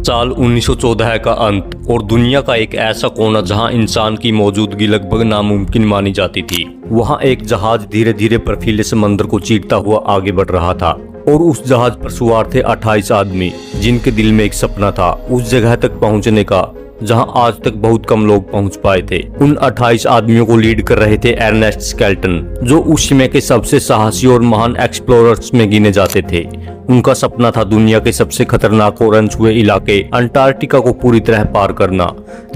साल 1914 का अंत और दुनिया का एक ऐसा कोना जहां इंसान की मौजूदगी लगभग नामुमकिन मानी जाती थी। वहां एक जहाज धीरे धीरे बर्फीले समंदर को चीरता हुआ आगे बढ़ रहा था और उस जहाज पर सवार थे 28 आदमी जिनके दिल में एक सपना था उस जगह तक पहुंचने का जहां आज तक बहुत कम लोग पहुंच पाए थे। उन 28 आदमियों को लीड कर रहे थे अर्नेस्ट स्केल्टन, जो उस समय के सबसे साहसी और महान एक्सप्लोरर्स में गिने जाते थे। उनका सपना था दुनिया के सबसे खतरनाक और अनछुए इलाके अंटार्कटिका को पूरी तरह पार करना,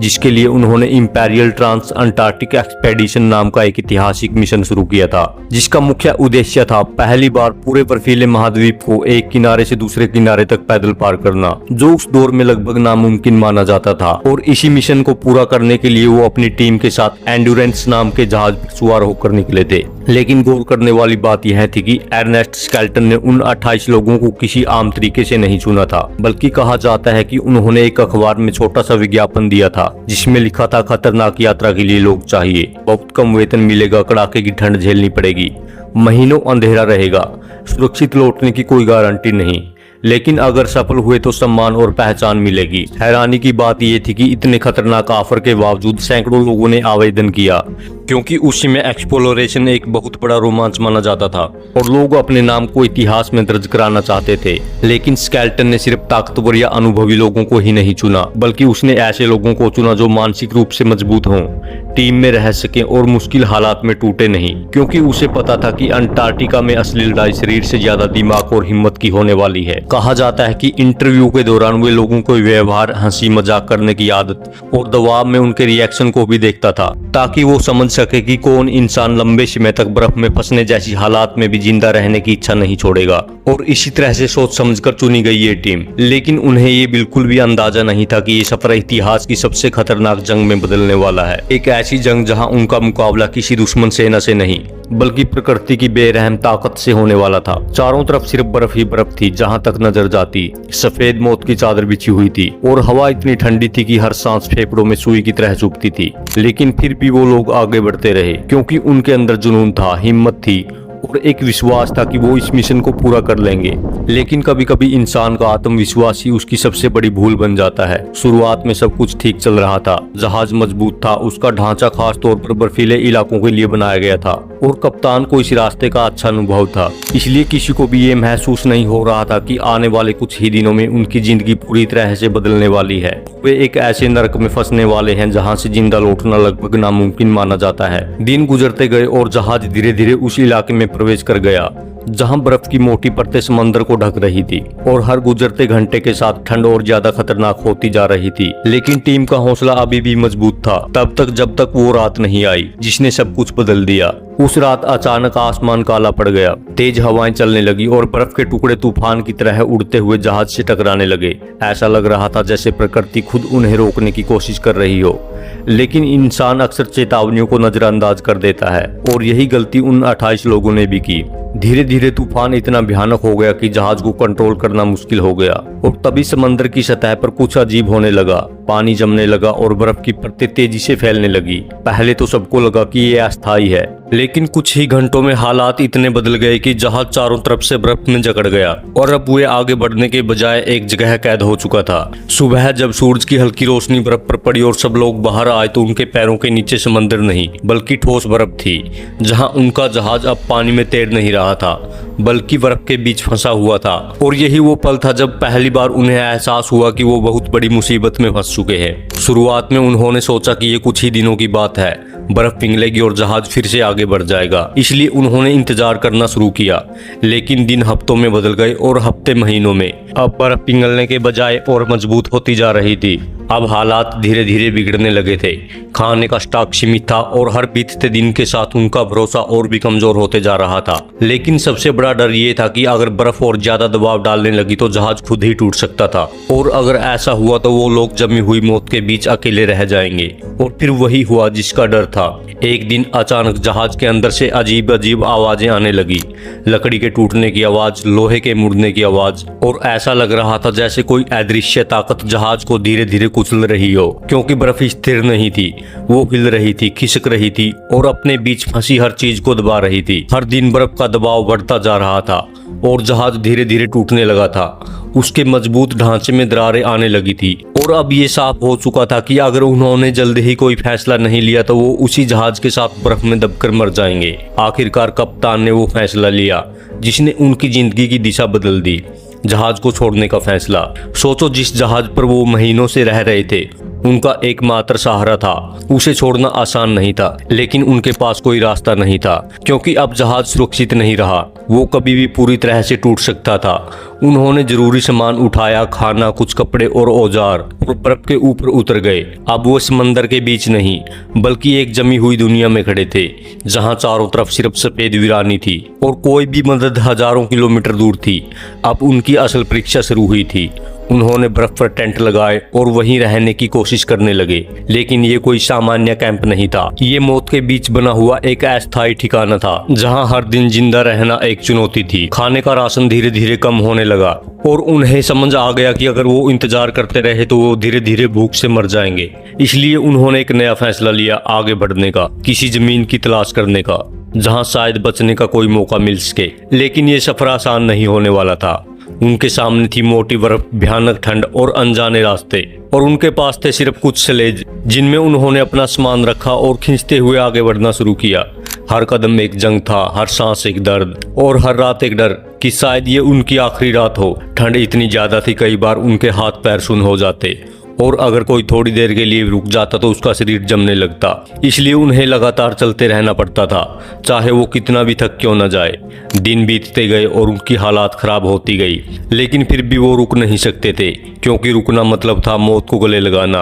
जिसके लिए उन्होंने इंपीरियल ट्रांस अंटार्कटिक एक्सपेडिशन नाम का एक ऐतिहासिक मिशन शुरू किया था, जिसका मुख्य उद्देश्य था पहली बार पूरे बर्फीले महाद्वीप को एक किनारे से दूसरे किनारे तक पैदल पार करना, जो उस दौर में लगभग नामुमकिन माना जाता था। और इसी मिशन को पूरा करने के लिए वो अपनी टीम के साथ एंड्योरेंस नाम के जहाज पर सवार होकर निकले थे। लेकिन गौर करने वाली बात यह थी कि अर्नेस्ट स्केल्टन ने उन 28 लोगों को किसी आम तरीके से नहीं चुना था, बल्कि कहा जाता है कि उन्होंने एक अखबार में छोटा सा विज्ञापन दिया था जिसमें लिखा था खतरनाक यात्रा के लिए लोग चाहिए, बहुत कम वेतन मिलेगा, कड़ाके की ठंड झेलनी पड़ेगी, महीनों अंधेरा रहेगा, सुरक्षित लौटने की कोई गारंटी नहीं, लेकिन अगर सफल हुए तो सम्मान और पहचान मिलेगी। हैरानी की बात यह थी कि इतने खतरनाक ऑफर के बावजूद सैकड़ों लोगों ने आवेदन किया, क्योंकि उस समय एक्सप्लोरेशन एक बहुत बड़ा रोमांच माना जाता था और लोग अपने नाम को इतिहास में दर्ज कराना चाहते थे। लेकिन स्केल्टन ने सिर्फ ताकतवर या अनुभवी लोगों को ही नहीं चुना, बल्कि उसने ऐसे लोगों को चुना जो मानसिक रूप से मजबूत हों, टीम में रह सके और मुश्किल हालात में टूटे नहीं, क्योंकि उसे पता था कि अंटार्कटिका में असली लड़ाई शरीर से ज्यादा दिमाग और हिम्मत की होने वाली है। कहा जाता है कि इंटरव्यू के दौरान वे लोगों को व्यवहार, हंसी मजाक करने की आदत और दबाव में उनके रिएक्शन को भी देखता था, ताकि वो समझ सके कि कौन इंसान लंबे समय तक बर्फ में फंसने जैसी हालात में भी जिंदा रहने की इच्छा नहीं छोड़ेगा। और इसी तरह से सोच समझकर चुनी गई ये टीम। लेकिन उन्हें ये बिल्कुल भी अंदाजा नहीं था कि ये सफर इतिहास की सबसे खतरनाक जंग में बदलने वाला है। एक ऐसी जंग जहां उनका मुकाबला किसी दुश्मन सेना से नहीं, बल्कि प्रकृति की बेरहम ताकत से होने वाला था। चारों तरफ सिर्फ बर्फ ही बर्फ थी, जहां तक नजर जाती सफेद मौत की चादर बिछी हुई थी और हवा इतनी ठंडी थी कि हर सांस फेफड़ों में सुई की तरह चुभती थी। लेकिन फिर भी वो लोग आगे बढ़ते रहे, क्योंकि उनके अंदर जुनून था, हिम्मत थी और एक विश्वास था कि वो इस मिशन को पूरा कर लेंगे। लेकिन कभी कभी इंसान का आत्मविश्वास ही उसकी सबसे बड़ी भूल बन जाता है। शुरुआत में सब कुछ ठीक चल रहा था, जहाज मजबूत था, उसका ढांचा खास तौर पर बर्फीले इलाकों के लिए बनाया गया था और कप्तान को इस रास्ते का अच्छा अनुभव था। इसलिए किसी को भी ये महसूस नहीं हो रहा था कि आने वाले कुछ ही दिनों में उनकी जिंदगी पूरी तरह से बदलने वाली है। वे एक ऐसे नरक में फंसने वाले हैं जहां से जिंदा लौटना लगभग नामुमकिन माना जाता है। दिन गुजरते गए और जहाज धीरे धीरे उस इलाके में प्रवेश कर गया जहां बर्फ की मोटी परतें समंदर को ढक रही थी और हर गुजरते घंटे के साथ ठंड और ज्यादा खतरनाक होती जा रही थी। लेकिन टीम का हौसला अभी भी मजबूत था, तब तक जब तक वो रात नहीं आई जिसने सब कुछ बदल दिया। उस रात अचानक आसमान काला पड़ गया, तेज हवाएं चलने लगी और बर्फ के टुकड़े तूफान की तरह उड़ते हुए जहाज से टकराने लगे। ऐसा लग रहा था जैसे प्रकृति खुद उन्हें रोकने की कोशिश कर रही हो, लेकिन इंसान अक्सर चेतावनियों को नजरअंदाज कर देता है और यही गलती उन 28 लोगों ने भी की। धीरे धीरे तूफान इतना भयानक हो गया कि जहाज को कंट्रोल करना मुश्किल हो गया और तभी समंदर की सतह पर कुछ अजीब होने लगा। पानी जमने लगा और बर्फ की परतें तेजी से फैलने लगी। पहले तो सबको लगा कि ये अस्थायी है, लेकिन कुछ ही घंटों में हालात इतने बदल गए कि जहाज चारों तरफ से बर्फ में जकड़ गया और अब वे आगे बढ़ने के बजाय एक जगह कैद हो चुका था। सुबह जब सूरज की हल्की रोशनी बर्फ पर पड़ी और सब लोग बाहर आए तो उनके पैरों के नीचे समंदर नहीं बल्कि ठोस बर्फ थी, जहां उनका जहाज अब पानी में तैर नहीं रहा था बल्कि बर्फ के बीच फंसा हुआ था। और यही वो पल था जब पहली बार उन्हें एहसास हुआ कि वो बहुत बड़ी मुसीबत में फंस चुके हैं। शुरुआत में उन्होंने सोचा कि ये कुछ ही दिनों की बात है, बर्फ पिघलेगी और जहाज फिर से आगे बढ़ जाएगा, इसलिए उन्होंने इंतजार करना शुरू किया। लेकिन दिन हफ्तों में बदल गए और हफ्ते महीनों में। अब बर्फ पिघलने के बजाय और मजबूत होती जा रही थी। अब हालात धीरे धीरे बिगड़ने लगे थे। खाने का स्टॉक सीमित था और हर बीतते दिन के साथ उनका भरोसा और भी कमजोर होते जा रहा था। लेकिन सबसे बड़ा डर ये था कि अगर बर्फ और ज्यादा दबाव डालने लगी तो जहाज खुद ही टूट सकता था और अगर ऐसा हुआ तो वो लोग जमी हुई मौत के बीच अकेले रह जाएंगे। और फिर वही हुआ जिसका डर था। एक दिन अचानक जहाज के अंदर से अजीब अजीब आवाजें आने लगी, लकड़ी के टूटने की आवाज, लोहे के मुड़ने की आवाज, और ऐसा लग रहा था जैसे कोई अदृश्य ताकत जहाज को धीरे धीरे कुचल रही हो, क्योंकि बर्फ स्थिर नहीं थी, वो हिल रही थी, खिसक रही थी और अपने बीच फंसी हर चीज को दबा रही थी। हर दिन बर्फ का दबाव बढ़ता जा रहा था और जहाज धीरे धीरे टूटने लगा था। उसके मजबूत ढांचे में दरारें आने लगी थी और अब ये साफ हो चुका था कि अगर उन्होंने जल्द ही कोई फैसला नहीं लिया तो वो उसी जहाज के साथ बर्फ में दबकर मर जाएंगे। आखिरकार कप्तान ने वो फैसला लिया जिसने उनकी जिंदगी की दिशा बदल दी, जहाज को छोड़ने का फैसला। सोचो, जिस जहाज पर वो महीनों से रह रहे थे, उनका एकमात्र सहारा था, उसे छोड़ना आसान नहीं था, लेकिन उनके पास कोई रास्ता नहीं था क्योंकि अब जहाज सुरक्षित नहीं रहा, वो कभी भी पूरी तरह से टूट सकता था। उन्होंने जरूरी सामान उठाया, खाना, कुछ कपड़े और औजार, और बर्फ के ऊपर उतर गए। अब वो समंदर के बीच नहीं बल्कि एक जमी हुई दुनिया में खड़े थे जहां चारों तरफ सिर्फ सफेद वीरानी थी और कोई भी मदद हजारों किलोमीटर दूर थी। अब उनकी असल परीक्षा शुरू हुई थी। उन्होंने बर्फ पर टेंट लगाए और वहीं रहने की कोशिश करने लगे, लेकिन ये कोई सामान्य कैंप नहीं था। ये मौत के बीच बना हुआ एक अस्थायी ठिकाना था जहां हर दिन जिंदा रहना एक चुनौती थी। खाने का राशन धीरे धीरे कम होने लगा और उन्हें समझ आ गया कि अगर वो इंतजार करते रहे तो वो धीरे धीरे भूख से मर जाएंगे। इसलिए उन्होंने एक नया फैसला लिया, आगे बढ़ने का, किसी जमीन की तलाश करने का जहां शायद बचने का कोई मौका मिल सके। लेकिन ये सफर आसान नहीं होने वाला था। उनके सामने थी मोटी बर्फ, भयानक ठंड और अनजाने रास्ते, और उनके पास थे सिर्फ कुछ स्लेज जिनमें उन्होंने अपना सामान रखा और खींचते हुए आगे बढ़ना शुरू किया। हर कदम एक जंग था, हर सांस एक दर्द और हर रात एक डर कि शायद ये उनकी आखिरी रात हो। ठंड इतनी ज्यादा थी, कई बार उनके हाथ पैर सुन्न हो जाते और अगर कोई थोड़ी देर के लिए रुक जाता तो उसका शरीर जमने लगता। इसलिए उन्हें लगातार चलते रहना पड़ता था, चाहे वो कितना भी थक क्यों न जाए। दिन बीतते गए और उनकी हालात खराब होती गई, लेकिन फिर भी वो रुक नहीं सकते थे क्योंकि रुकना मतलब था मौत को गले लगाना।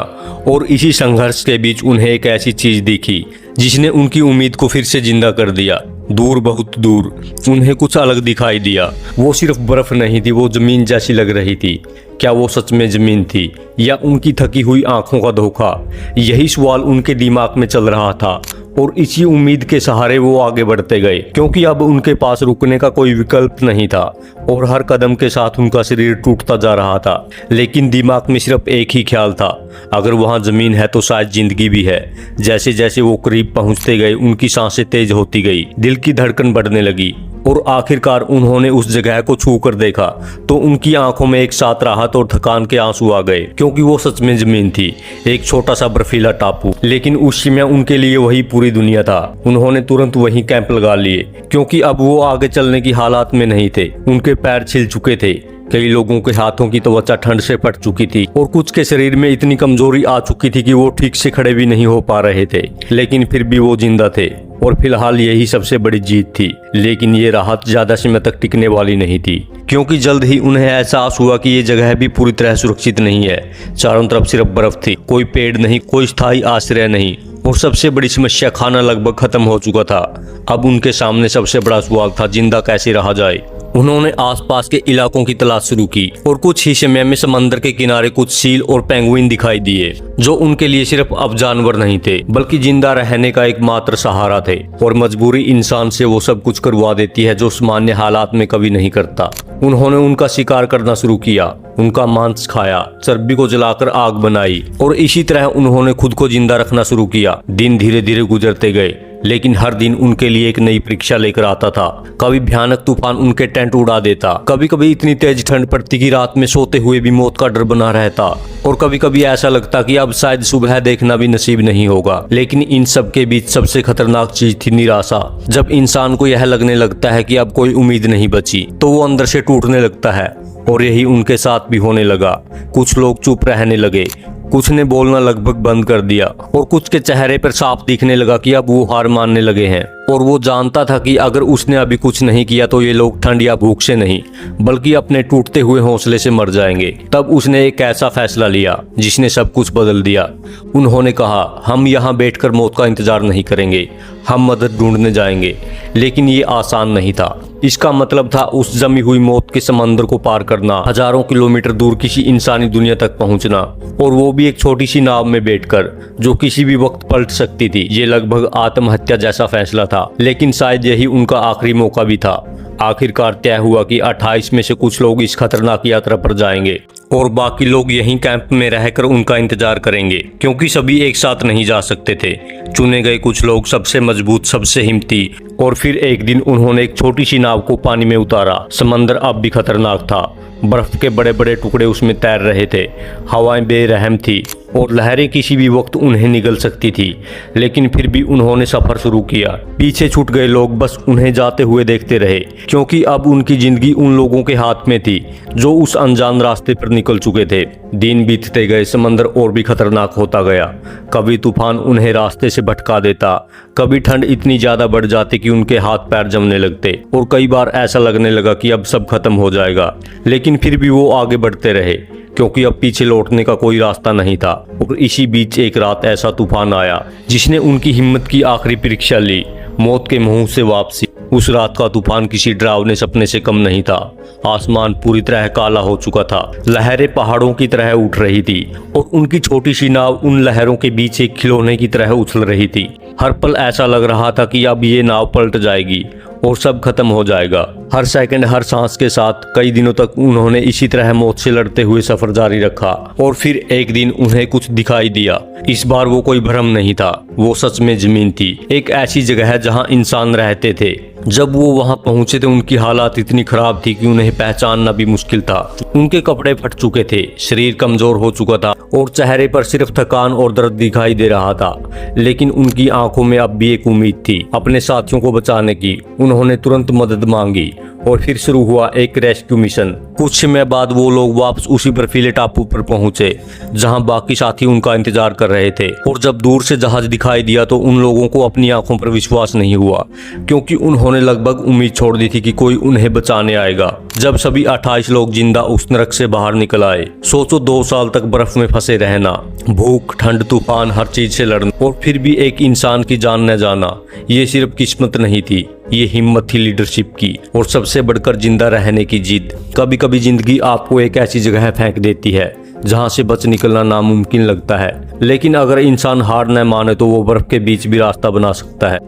और इसी संघर्ष के बीच उन्हें एक ऐसी चीज दिखी जिसने उनकी उम्मीद को फिर से जिंदा कर दिया। दूर, बहुत दूर उन्हें कुछ अलग दिखाई दिया। वो सिर्फ बर्फ नहीं थी, वो जमीन जैसी लग रही थी। क्या वो सच में जमीन थी या उनकी थकी हुई आंखों का धोखा? यही सवाल उनके दिमाग में चल रहा था और इसी उम्मीद के सहारे वो आगे बढ़ते गए क्योंकि अब उनके पास रुकने का कोई विकल्प नहीं था। और हर कदम के साथ उनका शरीर टूटता जा रहा था, लेकिन दिमाग में सिर्फ एक ही ख्याल था, अगर वहां जमीन है तो शायद जिंदगी भी है। जैसे जैसे वो करीब पहुंचते गए उनकी सांसें तेज होती गई, दिल की धड़कन बढ़ने लगी और आखिरकार उन्होंने उस जगह को छू कर देखा तो उनकी आंखों में एक साथ राहत और थकान के आंसू आ गए क्योंकि वो सच में जमीन थी, एक छोटा सा बर्फीला टापू। लेकिन उस समय उनके लिए वही पूरी दुनिया था। उन्होंने तुरंत वहीं कैंप लगा लिए क्योंकि अब वो आगे चलने की हालात में नहीं थे। उनके पैर छिल चुके थे, कई लोगों के हाथों की त्वचा ठंड से फट चुकी थी और कुछ के शरीर में इतनी कमजोरी आ चुकी थी कि वो ठीक से खड़े भी नहीं हो पा रहे थे, लेकिन फिर भी वो जिंदा थे और फिलहाल यही सबसे बड़ी जीत थी। लेकिन ये राहत ज्यादा समय तक टिकने वाली नहीं थी क्योंकि जल्द ही उन्हें एहसास हुआ कि ये जगह भी पूरी तरह सुरक्षित नहीं है। चारों तरफ सिर्फ बर्फ थी, कोई पेड़ नहीं, कोई स्थायी आश्रय नहीं और सबसे बड़ी समस्या, खाना लगभग खत्म हो चुका था। अब उनके सामने सबसे बड़ा सवाल था, जिंदा कैसे रहा जाए। उन्होंने आसपास के इलाकों की तलाश शुरू की और कुछ ही समय में समंदर के किनारे कुछ सील और पेंगुइन दिखाई दिए जो उनके लिए सिर्फ अब जानवर नहीं थे बल्कि जिंदा रहने का एकमात्र सहारा थे। और मजबूरी इंसान से वो सब कुछ करवा देती है जो सामान्य हालात में कभी नहीं करता। उन्होंने उनका शिकार करना शुरू किया, उनका मांस खाया, चर्बी को जलाकर आग बनाई और इसी तरह उन्होंने खुद को जिंदा रखना शुरू किया। दिन धीरे धीरे गुजरते गए, लेकिन हर दिन उनके लिए एक नई परीक्षा लेकर आता था। कभी भयानक तूफान उनके टेंट उड़ा देता, कभी कभी इतनी तेज ठंड पड़ती कि रात में सोते हुए भी मौत का डर बना रहता और कभी कभी ऐसा लगता कि अब शायद सुबह देखना भी नसीब नहीं होगा। लेकिन इन सब के बीच सबसे खतरनाक चीज थी निराशा। जब इंसान को यह लगने लगता है कि अब कोई उम्मीद नहीं बची तो वो अंदर से टूटने लगता है और यही उनके साथ भी होने लगा। कुछ लोग चुप रहने लगे, कुछ ने बोलना लगभग बंद कर दिया और कुछ के चेहरे पर साफ दिखने लगा कि अब वो हार मानने लगे हैं। और वो जानता था कि अगर उसने अभी कुछ नहीं किया तो ये लोग ठंड या भूख से नहीं बल्कि अपने टूटते हुए हौसले से मर जाएंगे। तब उसने एक ऐसा फैसला लिया जिसने सब कुछ बदल दिया। उन्होंने कहा, हम यहाँ बैठकर मौत का इंतजार नहीं करेंगे, हम मदद ढूंढने जाएंगे। लेकिन ये आसान नहीं था। इसका मतलब था उस जमी हुई मौत के समंदर को पार करना, हजारों किलोमीटर दूर किसी इंसानी दुनिया तक पहुंचना, और वो भी एक छोटी सी नाव में बैठकर जो किसी भी वक्त पलट सकती थी। ये लगभग आत्महत्या जैसा फैसला था, लेकिन शायद यही उनका आखिरी मौका भी था। आखिरकार तय हुआ कि 28 में से कुछ लोग इस खतरनाक यात्रा पर जाएंगे और बाकी लोग यहीं कैंप में रहकर उनका इंतजार करेंगे, क्योंकि सभी एक साथ नहीं जा सकते थे। चुने गए कुछ लोग सबसे मजबूत, सबसे हिम्मती। और फिर एक दिन उन्होंने एक छोटी सी नाव को पानी में उतारा। समंदर अब भी खतरनाक था। बर्फ के बड़े बड़े टुकड़े उसमें तैर रहे थे। हवाएं बेरहम थी और लहरें किसी भी वक्त उन्हें निगल सकती थी। लेकिन फिर भी उन्होंने सफर शुरू किया। पीछे छूट गए लोग बस उन्हें जाते हुए देखते रहे, क्योंकि अब उनकी जिंदगी उन लोगों के हाथ में थी जो उस अनजान रास्ते पर निकल चुके थे। दिन बीतते गए, समंदर और भी खतरनाक होता गया। कभी तूफान उन्हें रास्ते से भटका देता, कभी ठंड इतनी ज्यादा बढ़ जाती कि उनके हाथ पैर जमने लगते, और कई बार ऐसा लगने लगा कि अब सब खत्म हो जाएगा। लेकिन फिर भी वो आगे बढ़ते रहे, क्योंकि अब पीछे लौटने का कोई रास्ता नहीं था। और इसी बीच एक रात ऐसा तूफान आया जिसने उनकी हिम्मत की आखिरी परीक्षा ली। मौत के मुंह से वापसी। उस रात का तूफान किसी डरावने सपने से कम नहीं था। आसमान पूरी तरह काला हो चुका था। लहरें पहाड़ों की तरह उठ रही थी और उनकी छोटी सी नाव उन लहरों के बीच एक खिलौने की तरह उछल रही थी। हर पल ऐसा लग रहा था कि अब ये नाव पलट जाएगी और सब खत्म हो जाएगा। हर सेकंड, हर सांस के साथ कई दिनों तक उन्होंने इसी तरह मौत से लड़ते हुए सफर जारी रखा। और फिर एक दिन उन्हें कुछ दिखाई दिया। इस बार वो कोई भ्रम नहीं था, वो सच में जमीन थी। एक ऐसी जगह है जहां इंसान रहते थे। जब वो वहां पहुंचे तो उनकी हालात इतनी खराब थी कि उन्हें पहचानना भी मुश्किल था। उनके कपड़े फट चुके थे, शरीर कमजोर हो चुका था और चेहरे पर सिर्फ थकान और दर्द दिखाई दे रहा था। लेकिन उनकी आंखों में अब भी एक उम्मीद थी अपने साथियों को बचाने की। उन्होंने तुरंत मदद मांगी और फिर शुरू हुआ एक रेस्क्यू मिशन। कुछ समय बाद वो लोग वापस उसी बर्फीले टापू पर पहुंचे जहां बाकी साथी उनका इंतजार कर रहे थे। और जब दूर से जहाज दिखाई दिया तो उन लोगों को अपनी आंखों पर विश्वास नहीं हुआ, क्योंकि उन्होंने लगभग उम्मीद छोड़ दी थी कि कोई उन्हें बचाने आएगा। जब सभी 28 लोग जिंदा उस नरक से बाहर निकल आए। सोचो, 2 साल तक बर्फ में फंसे रहना, भूख, ठंड, तूफान, हर चीज से लड़ना, और फिर भी एक इंसान की जान न जाना। ये सिर्फ किस्मत नहीं थी, ये हिम्मत थी लीडरशिप की, और सबसे बढ़कर जिंदा रहने की जिद। कभी कभी जिंदगी आपको एक ऐसी जगह फेंक देती है जहां से बच निकलना नामुमकिन लगता है, लेकिन अगर इंसान हार न माने तो वो बर्फ के बीच भी रास्ता बना सकता है।